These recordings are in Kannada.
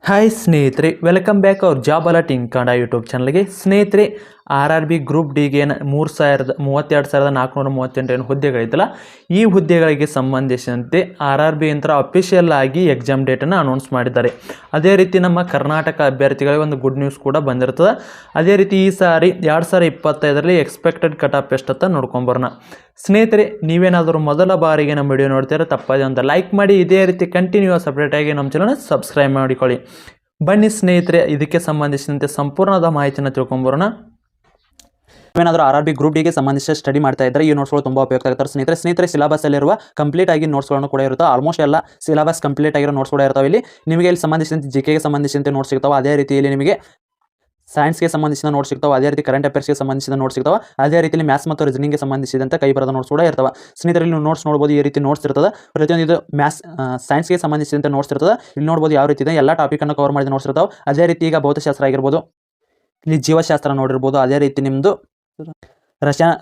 ಹಾಯ್ ಸ್ನೇಹಿತರೆ, ವೆಲ್ಕಮ್ ಬ್ಯಾಕ್ ಅವ್ರ ಜಾಬ್ ಅಲರ್ಟ್ ಇನ್ ಕನ್ನಡ ಯೂಟ್ಯೂಬ್ ಚಾನಲ್ಗೆ. ಸ್ನೇಹಿತರೆ, RRB ಗ್ರೂಪ್ ಡಿಗೆ 32,438 ಏನು ಹುದ್ದೆಗಳಿದ್ದಲ್ಲ, ಈ ಹುದ್ದೆಗಳಿಗೆ ಸಂಬಂಧಿಸಿದಂತೆ RRB ಯಂತ್ರ ಅಫಿಷಿಯಲ್ ಆಗಿ ಎಕ್ಸಾಮ್ ಡೇಟನ್ನು ಅನೌನ್ಸ್ ಮಾಡಿದ್ದಾರೆ. ಅದೇ ರೀತಿ ನಮ್ಮ ಕರ್ನಾಟಕ ಅಭ್ಯರ್ಥಿಗಳಿಗೆ ಒಂದು ಗುಡ್ ನ್ಯೂಸ್ ಕೂಡ ಬಂದಿರ್ತದೆ. ಅದೇ ರೀತಿ ಈ ಸಾರಿ 2025ರಲ್ಲಿ ಎಕ್ಸ್ಪೆಕ್ಟೆಡ್ ಕಟ್ ಆಫ್ ಎಷ್ಟು ಅಂತ ನೋಡ್ಕೊಂಬರೋಣ. ಸ್ನೇಹಿತರೆ, ನೀವೇನಾದರೂ ಮೊದಲ ಬಾರಿಗೆ ನಮ್ಮ ವಿಡಿಯೋ ನೋಡ್ತೀರಾ ತಪ್ಪದೆ ಒಂದು ಲೈಕ್ ಮಾಡಿ, ಇದೇ ರೀತಿ ಕಂಟಿನ್ಯೂಸ್ ಅಪ್ಡೇಟ್ ಆಗಿ ನಮ್ಮ ಚಾನಲ್ ಸಬ್ಸ್ಕ್ರೈಬ್ ಮಾಡಿಕೊಳ್ಳಿ. ಬನ್ನಿ ಸ್ನೇಹಿತರೆ, ಇದಕ್ಕೆ ಸಂಬಂಧಿಸಿದಂತೆ ಸಂಪೂರ್ಣದ ಮಾಹಿತಿಯನ್ನು ತಿಳ್ಕೊಂಬರೋಣ. ಏನಾದರೂ RRB ಗ್ರೂಪ್ ಡಿಗೆ ಸಂಬಂಧಿಸಿದ ಸ್ಟಡಿ ಮಾಡ್ತಾ ಇದ್ದರೆ ಈ ನೋಟ್ಸ್ಗಳು ತುಂಬ ಉಪಯುಕ್ತ ಆಗುತ್ತಾರೆ. ಸ್ನೇಹಿತರೆ ಸಿಲೆಬಸ್ಸಲ್ಲಿರುವ ಕಂಪ್ಲೀಟ್ ಆಗಿ ನೋಟ್ಸ್ಗಳನ್ನು ಕೂಡ ಇರುತ್ತೆ. ಆಲ್ಮೋಸ್ಟ್ ಎಲ್ಲ ಸಿಲೆಬಸ್ ಕಂಪ್ಲೀಟ್ ಆಗಿರೋ ನೋಟ್ಸ್ ಕೂಡ ಇರ್ತಾವೆ. ನಿಮಗೆ ಇಲ್ಲಿ ಸಂಬಂಧಿಸಿದಂತೆ ಜಿಕೆಗೆ ಸಂಬಂಧಿಸಿದಂತೆ ನೋಟ್ಸ್ ಸಿಗ್ತಾವೆ. ಅದೇ ರೀತಿಯಲ್ಲಿ ನಿಮಗೆ ಸೈನ್ಸ್ಗೆ ಸಂಬಂಧಿಸಿದ ನೋಟ್ಸ್ ಸಿಗ್ತಾವೆ. ಅದೇ ರೀತಿ ಕರೆಂಟ್ ಅಫೇರ್ಸ್ಗೆ ಸಂಬಂಧಿಸಿದ ನೋಟ್ಸ್ ಸಿಗ್ತಾವೆ. ಅದೇ ರೀತಿಯಲ್ಲಿ ಮ್ಯಾಥ್ಸ್ ಮತ್ತು ರೀಸನಿಂಗ್ಗೆ ಸಂಬಂಧಿಸಿದಂತೆ ಕೈ ಬರದ ನೋಟ್ಸ್ ಕೂಡ ಇರ್ತವೆ. ಸ್ನೇಹಿತರಲ್ಲಿ ನೀವು ನೋಟ್ಸ್ ನೋಡ್ಬೋದು, ಈ ರೀತಿ ನೋಟ್ಸ್ ಇರ್ತದೆ. ಪ್ರತಿಯೊಂದು ಇದು ಸೈನ್ಸ್ಗೆ ಸಂಬಂಧಿಸಿದಂತೆ ನೋಟ್ಸ್ ಇರ್ತದೆ. ಇಲ್ಲಿ ನೋಡ್ಬೋದು ಯಾವ ರೀತಿ ಇದೆ, ಎಲ್ಲ ಟಾಪಿಕನ್ನು ಕವರ್ ಮಾಡಿದ ನೋಟ್ಸ್ ಇರ್ತಾವೆ. ಅದೇ ರೀತಿ ಈಗ ಭೌತಶಾಸ್ತ್ರ ಆಗಿರ್ಬೋದು, ಇಲ್ಲಿ ಜೀವಶಾಸ್ತ್ರ ನೋಡಿರ್ಬೋದು. ಅದೇ ರೀತಿ ನಿಮ್ಮದು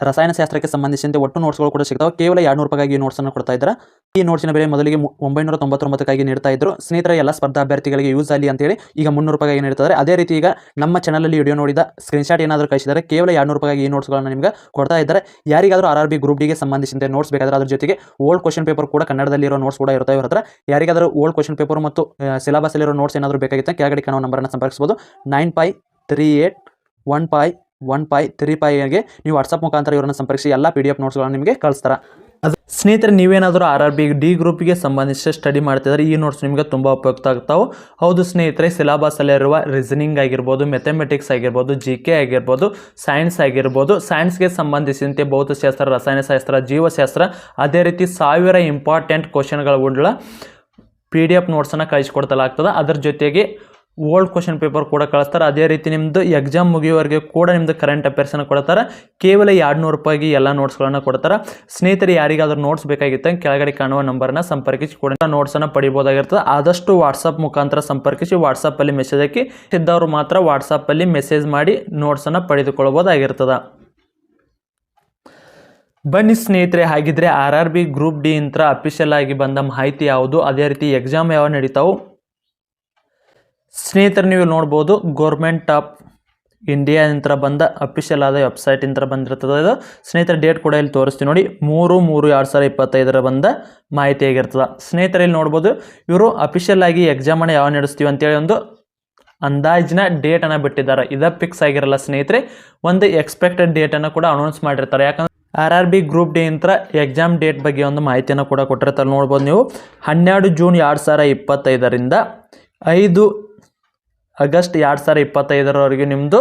ರಸಾಯನಶಾಸ್ತ್ರಕ್ಕೆ ಸಂಬಂಧಿಸಿದಂತೆ ಒಟ್ಟು ನೋಟ್ಸ್ಗಳು ಕೂಡ ಸಿಗ್ತಾವೆ. ಕೇವಲ 200 ರೂಪಾಯಿಗಾಗಿ ಈ ನೋಟ್ಸನ್ನು ಕೊಡ್ತಾ ಇದ್ದಾರೆ. ಈ ನೋಟ್ಸಿನ ಬೆಲೆ ಮೊದಲಿಗೆ 999 ನೀಡ್ತಾ ಇದ್ರು. ಸ್ನೇಹಿತರ ಎಲ್ಲ ಸ್ಪರ್ಧಾ ಅಭ್ಯರ್ಥಿಗಳಿಗೆ ಯೂಸ್ ಆಗಲಿ ಅಂತೇಳಿ ಈಗ 300 ರೂಪಾಯಿಗಾಗಿ ನೀಡ್ತಾರೆ. ಅದೇ ರೀತಿ ಈಗ ನಮ್ಮ ಚಾನಲಲ್ಲಿ ವಿಡಿಯೋ ನೋಡಿದ ಸ್ಕ್ರೀನ್ಶಾಟ್ ಏನಾದರೂ ಕಳಿಸಿದರೆ ಕೇವಲ 200 ರೂಪಾಯಿಗಾಗಿ ಈ ನೋಟ್ಸ್ಗಳನ್ನು ನಿಮಗೆ ಕೊಡ್ತಾ ಇದ್ದಾರೆ. ಯಾರಿಗಾದರೂ RRB ಗ್ರೂಪ್ ಡಿಗೆ ಸಂಬಂಧಿಸಿದಂತೆ ನೋಟ್ಸ್ ಬೇಕಾದರೆ ಅದ್ರ ಜೊತೆಗೆ ಓಲ್ಡ್ ಕ್ವಶನ್ ಪೇಪರ್ ಕೂಡ ಕನ್ನಡದಲ್ಲಿರೋ ನೋಟ್ಸ್ ಕೂಡ ಇರ್ತಾವೆ ಇವ್ರ ಹತ್ರ. ಯಾರಿಗಾದರೂ ಓಲ್ಡ್ ಕ್ವಶನ್ ಪೇಪರ್ ಮತ್ತು ಸಿಲೆಬಸ್ಸಲ್ಲಿರೋ ನೋಟ್ಸ್ ಏನಾದರೂ ಬೇಕಾಗಿತ್ತು ಕೆಳಗಡೆ ಕಾಣುವ ನಂಬರನ್ನು ಸಂಪರ್ಕಿಸಬಹುದು. 9538151535ಗೆ ನೀವು ವಾಟ್ಸಪ್ ಮುಖಾಂತರ ಇವರನ್ನು ಸಂಪರ್ಕಿಸಿ ಎಲ್ಲ PDF ನೋಟ್ಸ್ಗಳನ್ನು ನಿಮಗೆ ಕಳಿಸ್ತಾರೆ. ಸ್ನೇಹಿತರೆ, ನೀವೇನಾದರೂ RRB ಡಿ ಗ್ರೂಪ್ಗೆ ಸಂಬಂಧಿಸಿದ ಸ್ಟಡಿ ಮಾಡ್ತಿದ್ರೆ ಈ ನೋಟ್ಸ್ ನಿಮಗೆ ತುಂಬ ಉಪಯುಕ್ತ ಆಗ್ತಾವೆ. ಹೌದು ಸ್ನೇಹಿತರೆ, ಸಿಲೆಬಸ್ಸಲ್ಲಿರುವ ರೀಸನಿಂಗ್ ಆಗಿರ್ಬೋದು, ಮೆಥಮೆಟಿಕ್ಸ್ ಆಗಿರ್ಬೋದು, GK ಆಗಿರ್ಬೋದು, ಸೈನ್ಸ್ ಆಗಿರ್ಬೋದು, ಸೈನ್ಸ್ಗೆ ಸಂಬಂಧಿಸಿದಂತೆ ಭೌತಶಾಸ್ತ್ರ, ರಸಾಯನಶಾಸ್ತ್ರ, ಜೀವಶಾಸ್ತ್ರ, ಅದೇ ರೀತಿ 1000 ಇಂಪಾರ್ಟೆಂಟ್ ಕ್ವಶನ್ಗಳ PDF ನೋಟ್ಸನ್ನು ಕಳಿಸ್ಕೊಡ್ತಲಾಗ್ತದೆ. ಅದರ ಜೊತೆಗೆ ಓಲ್ಡ್ ಕ್ವಶನ್ ಪೇಪರ್ ಕೂಡ ಕಳಿಸ್ತಾರೆ. ಅದೇ ರೀತಿ ನಿಮ್ಮದು ಎಕ್ಸಾಮ್ ಮುಗಿಯುವವರೆಗೆ ಕೂಡ ನಿಮ್ಮದು ಕರೆಂಟ್ ಅಫೇರ್ಸನ್ನು ಕೊಡ್ತಾರೆ. ಕೇವಲ 200 ರೂಪಾಯಿಗೆ ಎಲ್ಲ ನೋಟ್ಸ್ಗಳನ್ನು ಕೊಡ್ತಾರೆ. ಸ್ನೇಹಿತರೆ, ಯಾರಿಗಾದ್ರೂ ನೋಟ್ಸ್ ಬೇಕಾಗಿತ್ತು ಕೆಳಗಡೆ ಕಾಣುವ ನಂಬರನ್ನು ಸಂಪರ್ಕಿಸಿ ಕೂಡ ನೋಟ್ಸನ್ನು ಪಡಿಬೋದಾಗಿರ್ತದೆ. ಆದಷ್ಟು ವಾಟ್ಸಪ್ ಮುಖಾಂತರ ಸಂಪರ್ಕಿಸಿ ವಾಟ್ಸಪ್ಪಲ್ಲಿ ಮೆಸೇಜ್ ಹಾಕಿ ಇದ್ದವರು ಮಾತ್ರ ವಾಟ್ಸಪ್ಪಲ್ಲಿ ಮೆಸೇಜ್ ಮಾಡಿ ನೋಟ್ಸನ್ನು ಪಡೆದುಕೊಳ್ಳಬಹುದಾಗಿರ್ತದೆ. ಬನ್ನಿ ಸ್ನೇಹಿತರೆ, ಹಾಗಿದ್ರೆ RRB ಗ್ರೂಪ್ ಡಿ ಅಂತ ಅಫಿಷಿಯಲ್ ಆಗಿ ಬಂದ ಮಾಹಿತಿ ಯಾವುದು, ಅದೇ ರೀತಿ ಎಕ್ಸಾಮ್ ಯಾವ ನಡೀತಾವು. ಸ್ನೇಹಿತರೆ, ನೀವು ನೋಡ್ಬೋದು ಗೌರ್ಮೆಂಟ್ ಆಫ್ ಇಂಡಿಯಾ ಅಂತ ಬಂದ ಅಫಿಷಿಯಲ್ ಆದ ವೆಬ್ಸೈಟ್ ಅಂತ ಬಂದಿರ್ತದೆ. ಇದು ಸ್ನೇಹಿತರೆ ಡೇಟ್ ಕೂಡ ಇಲ್ಲಿ ತೋರಿಸ್ತೀವಿ ನೋಡಿ, 3/3/2025 ಬಂದ ಮಾಹಿತಿ ಆಗಿರ್ತದೆ. ಸ್ನೇಹಿತರೆ, ಇಲ್ಲಿ ನೋಡ್ಬೋದು ಇವರು ಅಫಿಷಿಯಲ್ ಆಗಿ ಎಕ್ಸಾಮನ್ನು ಯಾವ ನಡೆಸ್ತೀವಿ ಅಂತೇಳಿ ಒಂದು ಅಂದಾಜಿನ ಡೇಟನ್ನು ಬಿಟ್ಟಿದ್ದಾರೆ. ಇದು ಫಿಕ್ಸ್ ಆಗಿರಲ್ಲ ಸ್ನೇಹಿತರೆ, ಒಂದು ಎಕ್ಸ್ಪೆಕ್ಟೆಡ್ ಡೇಟನ್ನು ಕೂಡ ಅನೌನ್ಸ್ ಮಾಡಿರ್ತಾರೆ. ಯಾಕಂದ್ರೆ RRB ಗ್ರೂಪ್ ಡಿ ಅಂತ ಎಕ್ಸಾಮ್ ಡೇಟ್ ಬಗ್ಗೆ ಒಂದು ಮಾಹಿತಿಯನ್ನು ಕೂಡ ಕೊಟ್ಟಿರ್ತಾರೆ. ನೋಡ್ಬೋದು ನೀವು 12 ಜೂನ್ 2025ರಿಂದ 5 ಆಗಸ್ಟ್ 2025ರವರೆಗೆ ನಿಮ್ಮದು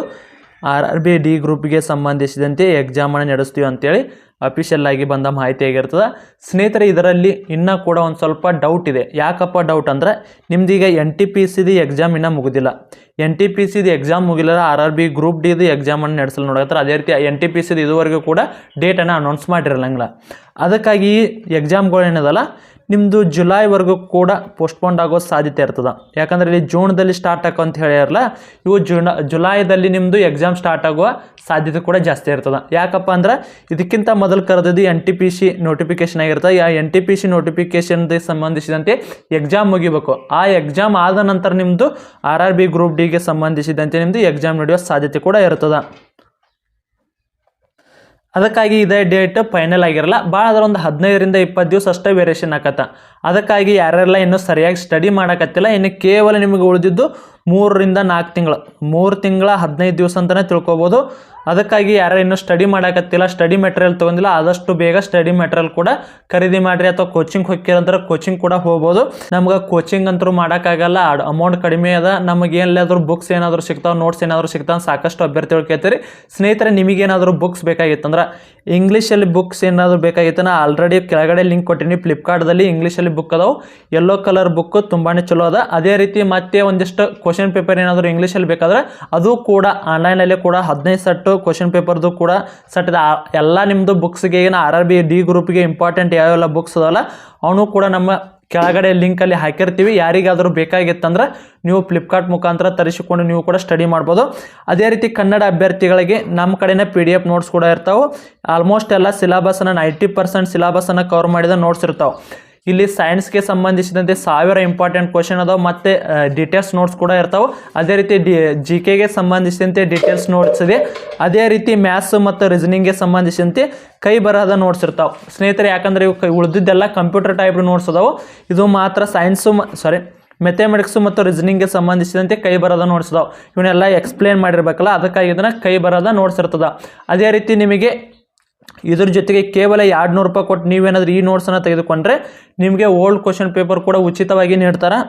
RRB ಡಿ ಗ್ರೂಪ್ಗೆ ಸಂಬಂಧಿಸಿದಂತೆ ಎಕ್ಸಾಮನ್ನು ನಡೆಸ್ತೀವಿ ಅಂತೇಳಿ ಅಫಿಷಿಯಲ್ ಆಗಿ ಬಂದ ಮಾಹಿತಿ ಆಗಿರ್ತದೆ. ಸ್ನೇಹಿತರೆ, ಇದರಲ್ಲಿ ಇನ್ನೂ ಕೂಡ ಒಂದು ಸ್ವಲ್ಪ ಡೌಟ್ ಇದೆ. ಯಾಕಪ್ಪ ಡೌಟ್ ಅಂದರೆ, ನಿಮ್ದೀಗ NTPC ಎಕ್ಸಾಮ್ ಇನ್ನೂ ಮುಗಿದಿಲ್ಲ. NTPC ಎಕ್ಸಾಮ್ ಮುಗಿಲ್ಲ, RRB ಗ್ರೂಪ್ ಡಿದು ಎಕ್ಸಾಮನ್ನು ನಡೆಸಲು ನೋಡತ್ತಾರೆ. ಅದೇ ರೀತಿ NTPC ಇದುವರೆಗೂ ಕೂಡ ಡೇಟನ್ನು ಅನೌನ್ಸ್ ಮಾಡಿರಲ್ಲ. ಅದಕ್ಕಾಗಿ ಈ ಎಕ್ಸಾಮ್ಗಳು ಏನದಲ್ಲ ನಿಮ್ಮದು ಜುಲೈವರೆಗೂ ಕೂಡ ಪೋಸ್ಟ್ಪೋಂಡ್ ಆಗೋ ಸಾಧ್ಯತೆ ಇರ್ತದೆ. ಯಾಕಂದರೆ ಇಲ್ಲಿ ಜೂನ್ದಲ್ಲಿ ಸ್ಟಾರ್ಟ್ ಆಗೋ ಅಂತ ಹೇಳಿರಲ್ಲ, ಇವು ಜುಲೈದಲ್ಲಿ ನಿಮ್ಮದು ಎಕ್ಸಾಮ್ ಸ್ಟಾರ್ಟ್ ಆಗುವ ಸಾಧ್ಯತೆ ಕೂಡ ಜಾಸ್ತಿ ಇರ್ತದೆ. ಯಾಕಪ್ಪ ಅಂದ್ರೆ ಇದಕ್ಕಿಂತ ಮೊದಲು ಕರೆದಿದ್ದು NTPC ನೋಟಿಫಿಕೇಶನ್ ಆಗಿರ್ತದೆ. ಆ NTPC ನೋಟಿಫಿಕೇಶನ್ಗೆ ಸಂಬಂಧಿಸಿದಂತೆ ಎಕ್ಸಾಮ್ ಮುಗಿಬೇಕು. ಆ ಎಕ್ಸಾಮ್ ಆದ ನಂತರ ನಿಮ್ಮದು RRB ಗ್ರೂಪ್ ಡಿಗೆ ಸಂಬಂಧಿಸಿದಂತೆ ನಿಮ್ಮದು ಎಕ್ಸಾಮ್ ನಡೆಯುವ ಸಾಧ್ಯತೆ ಕೂಡ ಇರ್ತದೆ. ಅದಕ್ಕಾಗಿ ಇದೇ ಡೇಟ್ ಫೈನಲ್ ಆಗಿರಲ್ಲ. ಭಾಳ ಅದರ ಒಂದು 15ರಿಂದ 20 ದಿವಸ ಅಷ್ಟೇ ವೇರಿಯೇಷನ್ ಆಕತ್ತ. ಅದಕ್ಕಾಗಿ ಯಾರೆಲ್ಲ ಇನ್ನೂ ಸರಿಯಾಗಿ ಸ್ಟಡಿ ಮಾಡೋಕತ್ತಿಲ್ಲ, ಇನ್ನು ಕೇವಲ ನಿಮಗೆ ಉಳಿದಿದ್ದು 3ರಿಂದ 4 ತಿಂಗಳು, 3 ತಿಂಗಳ 15 ದಿವಸ ಅಂತಲೇ ತಿಳ್ಕೊಬೋದು. ಅದಕ್ಕಾಗಿ ಯಾರು ಇನ್ನೂ ಸ್ಟಡಿ ಮಾಡೋಕತ್ತಿಲ್ಲ, ಸ್ಟಡಿ ಮೆಟೀರಿಯಲ್ ತೊಗೊಂಡಿಲ್ಲ, ಆದಷ್ಟು ಬೇಗ ಸ್ಟಡಿ ಮೆಟೀರಿಯಲ್ ಕೂಡ ಖರೀದಿ ಮಾಡಿರಿ. ಅಥವಾ ಕೋಚಿಂಗ್ ಹೋಗ್ತಿರಂದ್ರೆ ಕೋಚಿಂಗ್ ಕೂಡ ಹೋಗ್ಬೋದು. ನಮ್ಗೆ ಕೋಚಿಂಗ್ ಅಂತೂ ಮಾಡೋಕ್ಕಾಗಲ್ಲ, ಅಮೌಂಟ್ ಕಡಿಮೆ ಅದ. ನಮಗೆ ಎಲ್ಲಾದರೂ ಬುಕ್ಸ್ ಏನಾದರೂ ಸಿಗ್ತಾವೆ, ನೋಟ್ಸ್ ಏನಾದರೂ ಸಿಗ್ತಾವೆ, ಸಾಕಷ್ಟು ಅಭ್ಯರ್ಥಿಗಳು ಕೇಳ್ತೀರಿ. ಸ್ನೇಹಿತರೆ, ನಿಮಗೇನಾದರೂ ಬುಕ್ಸ್ ಬೇಕಾಗಿತ್ತಂದ್ರೆ ಇಂಗ್ಲೀಷಲ್ಲಿ ಬುಕ್ಸ್ ಏನಾದರೂ ಬೇಕಾಗಿತ್ತು, ನಾ ಆಲ್ರೆಡಿ ಕೆಳಗಡೆ ಲಿಂಕ್ ಕೊಟ್ಟಿನಿ. ಫ್ಲಿಪ್ಕಾರ್ಟ್ದಲ್ಲಿ ಇಂಗ್ಲೀಷಲ್ಲಿ ಬುಕ್ ಅದಾವೆ, ಯೆಲ್ಲೋ ಕಲರ್ ಬುಕ್ ತುಂಬಾ ಚಲೋ ಅದ. ಅದೇ ರೀತಿ ಮತ್ತೆ ಒಂದಿಷ್ಟು ಕ್ವಶನ್ ಪೇಪರ್ ಏನಾದರೂ ಇಂಗ್ಲೀಷಲ್ಲಿ ಬೇಕಾದ್ರೆ ಅದು ಕೂಡ ಆನ್ಲೈನಲ್ಲಿ ಕೂಡ 15 ಸೆಟ್ಟು ಕ್ವಶನ್ ಪೇಪರ್ದು ಕೂಡ ಸೆಟ್ ಎಲ್ಲ ನಿಮ್ಮದು ಬುಕ್ಸ್ಗೆ ಏನು RRB ಡಿ ಗ್ರೂಪ್ಗೆ ಇಂಪಾರ್ಟೆಂಟ್ ಯಾವೆಲ್ಲ ಬುಕ್ಸ್ ಅದಲ್ಲ ಅವನು ಕೂಡ ನಮ್ಮ ಕೆಳಗಡೆ ಲಿಂಕಲ್ಲಿ ಹಾಕಿರ್ತೀವಿ. ಯಾರಿಗಾದರೂ ಬೇಕಾಗಿತ್ತಂದ್ರೆ ನೀವು ಫ್ಲಿಪ್ಕಾರ್ಟ್ ಮುಖಾಂತರ ತರಿಸಿಕೊಂಡು ನೀವು ಕೂಡ ಸ್ಟಡಿ ಮಾಡ್ಬೋದು. ಅದೇ ರೀತಿ ಕನ್ನಡ ಅಭ್ಯರ್ಥಿಗಳಿಗೆ ನಮ್ಮ ಕಡೆನೇ PDF ನೋಟ್ಸ್ ಕೂಡ ಇರ್ತಾವೆ. ಆಲ್ಮೋಸ್ಟ್ ಎಲ್ಲ ಸಿಲೆಬಸ್ಸನ್ನು 90% ಸಿಲೆಬಸ್ಸನ್ನು ಕವರ್ ಮಾಡಿದ ನೋಟ್ಸ್ ಇರ್ತಾವೆ. ಇಲ್ಲಿ ಸೈನ್ಸ್ಗೆ ಸಂಬಂಧಿಸಿದಂತೆ 1000 ಇಂಪಾರ್ಟೆಂಟ್ ಕ್ವಶನ್ ಅದಾವೆ ಮತ್ತು ಡೀಟೇಲ್ಸ್ ನೋಟ್ಸ್ ಕೂಡ ಇರ್ತಾವೆ. ಅದೇ ರೀತಿ GKಗೆ ಸಂಬಂಧಿಸಿದಂತೆ ಡೀಟೇಲ್ಸ್ ನೋಟ್ಸ್ ಇದೆ. ಅದೇ ರೀತಿ ಮ್ಯಾಥ್ಸ್ ಮತ್ತು ರೀಸನಿಂಗ್ಗೆ ಸಂಬಂಧಿಸಿದಂತೆ ಕೈ ಬರಹದ ನೋಟ್ಸ್ ಇರ್ತಾವೆ ಸ್ನೇಹಿತರೆ. ಯಾಕಂದರೆ ಇವು ಉಳಿದಿದ್ದೆಲ್ಲ ಕಂಪ್ಯೂಟರ್ ಟೈಪ್ ನೋಟ್ಸ್ ಅದಾವೆ. ಇದು ಮಾತ್ರ ಮ್ಯಾಥಮೆಟಿಕ್ಸು ಮತ್ತು ರೀಸನಿಂಗ್ಗೆ ಸಂಬಂಧಿಸಿದಂತೆ ಕೈ ಬರದ ನೋಟ್ಸ್ ಅದಾವೆ. ಇವನ್ನೆಲ್ಲ ಎಕ್ಸ್ಪ್ಲೇನ್ ಮಾಡಿರ್ಬೇಕಲ್ಲ, ಅದಕ್ಕಾಗಿ ಇದನ್ನು ಕೈ ಬರದ ನೋಟ್ಸ್ ಇರ್ತದೆ. ಅದೇ ರೀತಿ ನಿಮಗೆ ಇದ್ರ ಜೊತೆಗೆ ಕೇವಲ 200 ರೂಪಾಯಿ ಕೊಟ್ಟು ನೀವೇನಾದರೂ ಈ ನೋಟ್ಸನ್ನು ತೆಗೆದುಕೊಂಡ್ರೆ ನಿಮಗೆ ಓಲ್ಡ್ ಕ್ವಶನ್ ಪೇಪರ್ ಕೂಡ ಉಚಿತವಾಗಿ ನೀಡ್ತಾರೆ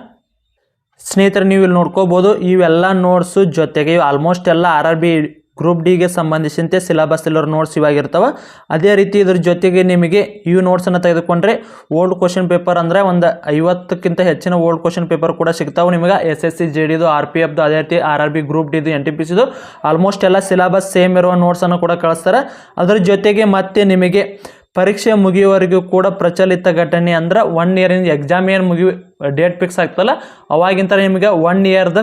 ಸ್ನೇಹಿತರೆ. ನೀವು ಇಲ್ಲಿ ನೋಡ್ಕೋಬೋದು, ಇವೆಲ್ಲ ನೋಟ್ಸು ಜೊತೆಗೆ ಆಲ್ಮೋಸ್ಟ್ ಎಲ್ಲ RRB ಗ್ರೂಪ್ ಡಿಗೆ ಸಂಬಂಧಿಸಿದಂತೆ ಸಿಲೆಬಸ್ ಇಲ್ಲರ ನೋಟ್ಸ್ ಇವಾಗಿರ್ತವೆ. ಅದೇ ರೀತಿ ಇದ್ರ ಜೊತೆಗೆ ನಿಮಗೆ ಈ ನೋಟ್ಸನ್ನು ತೆಗೆದುಕೊಂಡ್ರೆ ಓಲ್ಡ್ ಕ್ವಶನ್ ಪೇಪರ್ ಅಂದರೆ ಒಂದು 50ಕ್ಕಿಂತ ಹೆಚ್ಚಿನ ಓಲ್ಡ್ ಕ್ವಶನ್ ಪೇಪರ್ ಕೂಡ ಸಿಗ್ತಾವೆ ನಿಮಗೆ. SSC JDದು, RPFದು, ಅದೇ ರೀತಿ RRB ಗ್ರೂಪ್ ಡಿದು, NTPCದು ಆಲ್ಮೋಸ್ಟ್ ಎಲ್ಲ ಸಿಲೆಬಸ್ ಸೇಮ್ ಇರುವ ನೋಟ್ಸನ್ನು ಕೂಡ ಕಳಿಸ್ತಾರೆ. ಅದರ ಜೊತೆಗೆ ಮತ್ತೆ ನಿಮಗೆ ಪರೀಕ್ಷೆ ಮುಗಿಯುವವರೆಗೂ ಕೂಡ ಪ್ರಚಲಿತ ಘಟನೆ ಅಂದ್ರೆ 1 ಇಯರಿಂದ ಎಕ್ಸಾಮ್ ಏನು ಡೇಟ್ ಫಿಕ್ಸ್ ಆಗ್ತಲ್ಲ ಅವಾಗಿಂತ ನಿಮಗೆ 1 ಇಯರ್ದ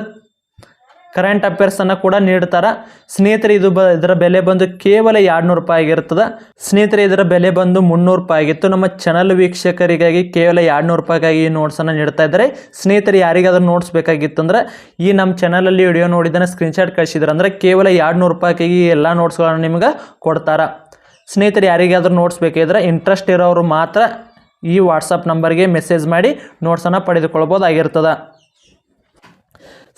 ಕರೆಂಟ್ ಅಫೇರ್ಸನ್ನು ಕೂಡ ನೀಡ್ತಾರೆ ಸ್ನೇಹಿತರೆ. ಇದರ ಬೆಲೆ ಬಂದು ಕೇವಲ 200 ರೂಪಾಯಿ ಆಗಿರ್ತದೆ ಸ್ನೇಹಿತರೆ. ಇದರ ಬೆಲೆ ಬಂದು 300 ರೂಪಾಯಿ ಆಗಿತ್ತು. ನಮ್ಮ ಚಾನಲ್ ವೀಕ್ಷಕರಿಗಾಗಿ ಕೇವಲ 200 ರೂಪಾಯಿಗಾಗಿ ಈ ನೋಟ್ಸನ್ನು ನೀಡ್ತಾ ಇದ್ದಾರೆ ಸ್ನೇಹಿತರೆ. ಯಾರಿಗಾದ್ರೂ ನೋಟ್ಸ್ ಬೇಕಾಗಿತ್ತಂದ್ರೆ ಈ ನಮ್ಮ ಚಾನಲಲ್ಲಿ ವಿಡಿಯೋ ನೋಡಿದ್ದನ್ನು ಸ್ಕ್ರೀನ್ಶಾಟ್ ಕಳಿಸಿದ್ರೆ ಅಂದರೆ ಕೇವಲ 200 ರೂಪಾಯಿಗಾಗಿ ಎಲ್ಲ ನೋಟ್ಸ್ಗಳನ್ನು ನಿಮ್ಗೆ ಕೊಡ್ತಾರೆ ಸ್ನೇಹಿತರೆ. ಯಾರಿಗಾದ್ರೂ ನೋಟ್ಸ್ ಬೇಕಿದ್ರೆ ಇಂಟ್ರೆಸ್ಟ್ ಇರೋರು ಮಾತ್ರ ಈ ವಾಟ್ಸಪ್ ನಂಬರ್ಗೆ ಮೆಸೇಜ್ ಮಾಡಿ ನೋಟ್ಸನ್ನು ಪಡೆದುಕೊಳ್ಬೋದಾಗಿರ್ತದೆ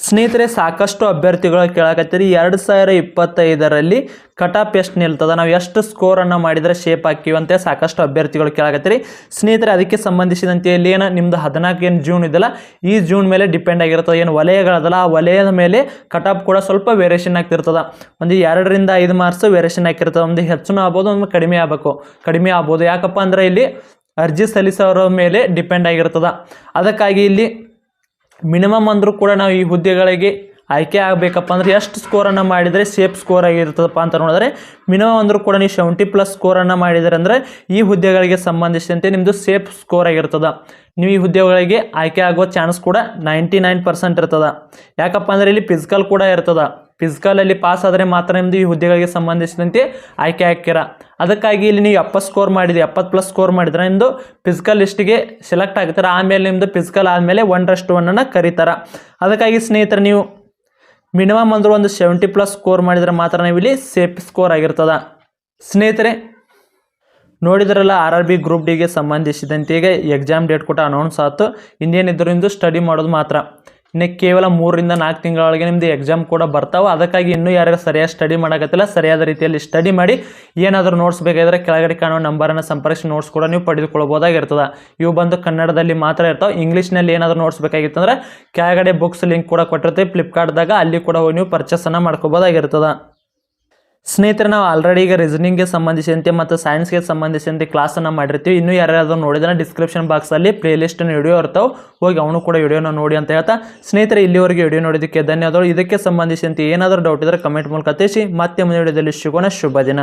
ಸ್ನೇಹಿತರೆ. ಸಾಕಷ್ಟು ಅಭ್ಯರ್ಥಿಗಳು ಕೇಳಕತ್ತೀರಿ 2025ರಲ್ಲಿ ಕಟ್ ಆಫ್ ಎಷ್ಟು ನಿಲ್ತದೆ, ನಾವು ಎಷ್ಟು ಸ್ಕೋರನ್ನು ಮಾಡಿದರೆ ಶೇಪ್ ಹಾಕಿವಂತೆ ಸಾಕಷ್ಟು ಅಭ್ಯರ್ಥಿಗಳು ಕೇಳಕತ್ತೀರಿ ಸ್ನೇಹಿತರೆ. ಅದಕ್ಕೆ ಸಂಬಂಧಿಸಿದಂತೆ ಇಲ್ಲಿ ಏನು ನಿಮ್ಮದು 14 ಜೂನ್ ಇದೆಯಲ್ಲ, ಈ ಜೂನ್ ಮೇಲೆ ಡಿಪೆಂಡ್ ಆಗಿರ್ತದೆ. ಏನು ವಲಯಗಳದಲ್ಲ ಆ ವಲಯದ ಮೇಲೆ ಕಟ್ ಆಫ್ ಕೂಡ ಸ್ವಲ್ಪ ವೇರಿಯೇಷನ್ ಆಗ್ತಿರ್ತದೆ. ಒಂದು 2 ರಿಂದ 5 ಮಾರ್ಕ್ಸ್ ವೇರಿಯೇಷನ್ ಆಗಿರ್ತದೆ. ಒಂದು ಹೆಚ್ಚು ಆಗ್ಬೋದು, ಒಂದು ಕಡಿಮೆ ಆಗ್ಬೋದು. ಯಾಕಪ್ಪ ಅಂದರೆ ಇಲ್ಲಿ ಅರ್ಜಿ ಸಲ್ಲಿಸೋರ ಮೇಲೆ ಡಿಪೆಂಡ್ ಆಗಿರ್ತದೆ. ಅದಕ್ಕಾಗಿ ಇಲ್ಲಿ ಮಿನಿಮಮ್ ಅಂದರೂ ಕೂಡ ನಾವು ಈ ಹುದ್ದೆಗಳಿಗೆ ಆಯ್ಕೆ ಆಗಬೇಕಪ್ಪ ಅಂದರೆ ಎಷ್ಟು ಸ್ಕೋರನ್ನು ಮಾಡಿದರೆ ಸೇಫ್ ಸ್ಕೋರ್ ಆಗಿರ್ತದಪ್ಪ ಅಂತ ನೋಡಿದ್ರೆ ಮಿನಿಮಮ್ ಅಂದರೂ ಕೂಡ ನೀವು 70+ ಸ್ಕೋರನ್ನು ಮಾಡಿದರೆ ಅಂದರೆ ಈ ಹುದ್ದೆಗಳಿಗೆ ಸಂಬಂಧಿಸಿದಂತೆ ನಿಮ್ಮದು ಸೇಫ್ ಸ್ಕೋರ್ ಆಗಿರ್ತದೆ. ನೀವು ಈ ಹುದ್ದೆಗಳಿಗೆ ಆಯ್ಕೆ ಆಗೋ ಚಾನ್ಸ್ ಕೂಡ 99% ಇರ್ತದೆ. ಯಾಕಪ್ಪ ಅಂದರೆ ಇಲ್ಲಿ ಫಿಸಿಕಲ್ ಕೂಡ ಇರ್ತದೆ. ಫಿಸಿಕಲಲ್ಲಿ ಪಾಸ್ ಆದರೆ ಮಾತ್ರ ನಿಮ್ಮದು ಈ ಹುದ್ದೆಗಳಿಗೆ ಸಂಬಂಧಿಸಿದಂತೆ ಆಯ್ಕೆ ಹಾಕಿರ. ಅದಕ್ಕಾಗಿ ಇಲ್ಲಿ ನೀವು 70 ಸ್ಕೋರ್ ಮಾಡಿದೆ, 70+ ಸ್ಕೋರ್ ಮಾಡಿದ್ರೆ ನಿಮ್ಮದು ಫಿಸಿಕಲ್ ಲಿಸ್ಟಿಗೆ ಸೆಲೆಕ್ಟ್ ಆಗ್ತಾರೆ. ಆಮೇಲೆ ನಿಮ್ಮದು ಫಿಸಿಕಲ್ ಆದಮೇಲೆ 1:1 ಕರೀತಾರೆ. ಅದಕ್ಕಾಗಿ ಸ್ನೇಹಿತರೆ ನೀವು ಮಿನಿಮಮ್ ಅಂದರೂ ಒಂದು 70+ ಸ್ಕೋರ್ ಮಾಡಿದರೆ ಮಾತ್ರ ನೀವು ಇಲ್ಲಿ ಸೇಫ್ ಸ್ಕೋರ್ ಆಗಿರ್ತದೆ ಸ್ನೇಹಿತರೆ. ನೋಡಿದ್ರಲ್ಲ RRB ಗ್ರೂಪ್ ಡಿಗೆ ಸಂಬಂಧಿಸಿದಂತೆ ಈಗ ಎಕ್ಸಾಮ್ ಡೇಟ್ ಕೂಡ ಅನೌನ್ಸ್ ಆಯ್ತು. ಇನ್ನೇನಿದ್ರೂ ಸ್ಟಡಿ ಮಾಡೋದು ಮಾತ್ರ. ಇನ್ನು ಕೇವಲ 3 ರಿಂದ 4 ತಿಂಗಳೊಳಗೆ ನಿಮ್ಮದು ಎಕ್ಸಾಮ್ ಕೂಡ ಬರ್ತಾವೆ. ಅದಕ್ಕಾಗಿ ಇನ್ನೂ ಯಾರು ಸರಿಯಾಗಿ ಸ್ಟಡಿ ಮಾಡೋಕತ್ತಿಲ್ಲ, ಸರಿಯಾದ ರೀತಿಯಲ್ಲಿ ಸ್ಟಡಿ ಮಾಡಿ. ಏನಾದರೂ ನೋಟ್ಸ್ ಬೇಕಾದರೆ ಕೆಳಗಡೆ ಕಾಣುವ ನಂಬರನ್ನು ಸಂಪರ್ಕಿಸಿ ನೋಟ್ಸ್ ಕೂಡ ನೀವು ಪಡೆದುಕೊಳ್ಬೋದಾಗಿರ್ತದೆ. ಇವು ಬಂದು ಕನ್ನಡದಲ್ಲಿ ಮಾತ್ರ ಇರ್ತಾವೆ. ಇಂಗ್ಲೀಷ್ನಲ್ಲಿ ಏನಾದರೂ ನೋಟ್ಸ್ ಬೇಕಾಗಿತ್ತಂದ್ರೆ ಕೆಳಗಡೆ ಬುಕ್ಸ್ ಲಿಂಕ್ ಕೂಡ ಕೊಟ್ಟಿರ್ತೀವಿ ಫ್ಲಿಪ್ಕಾರ್ಟ್ದಾಗ, ಅಲ್ಲಿ ಕೂಡ ಹೋಗಿ ನೀವು ಪರ್ಚೇಸನ್ನು ಮಾಡ್ಕೋಬೋದಾಗಿರ್ತದೆ ಸ್ನೇಹಿತರೆ. ನಾವು ಆಲ್ರೆಡಿ ಈಗ ರೀಸನಿಂಗ್ಗೆ ಸಂಬಂಧಿಸಿದಂತೆ ಮತ್ತು ಸೈನ್ಸ್ಗೆ ಸಂಬಂಧಿಸಿದಂತೆ ಕ್ಲಾಸನ್ನು ಮಾಡಿರ್ತೀವಿ. ಇನ್ನೂ ಯಾರ್ಯಾರು ನೋಡಿದ್ರೆ ಡಿಸ್ಕ್ರಿಪ್ಷನ್ ಬಾಕ್ಸಲ್ಲಿ ಪ್ಲೇಲಿಸ್ಟಿನ ವಿಡಿಯೋ ಇರ್ತಾವೆ, ಹೋಗಿ ಅವನು ಕೂಡ ವಿಡಿಯೋನ ನೋಡಿ ಅಂತ ಹೇಳ್ತಾ ಸ್ನೇಹಿತರೆ ಇಲ್ಲಿವರೆಗೆ ವಿಡಿಯೋ ನೋಡಿದ್ದಕ್ಕೆ ಧನ್ಯವಾದಗಳು. ಇದಕ್ಕೆ ಸಂಬಂಧಿಸಿದಂತೆ ಏನಾದರೂ ಡೌಟ್ ಇದ್ದರೆ ಕಮೆಂಟ್ ಮೂಲಕ ತಿಳಿಸಿ. ಮತ್ತೆ ಮುಂದಿನ ವಿಡಿಯೋದಲ್ಲಿ ಸಿಗೋಣ. ಶುಭ ದಿನ.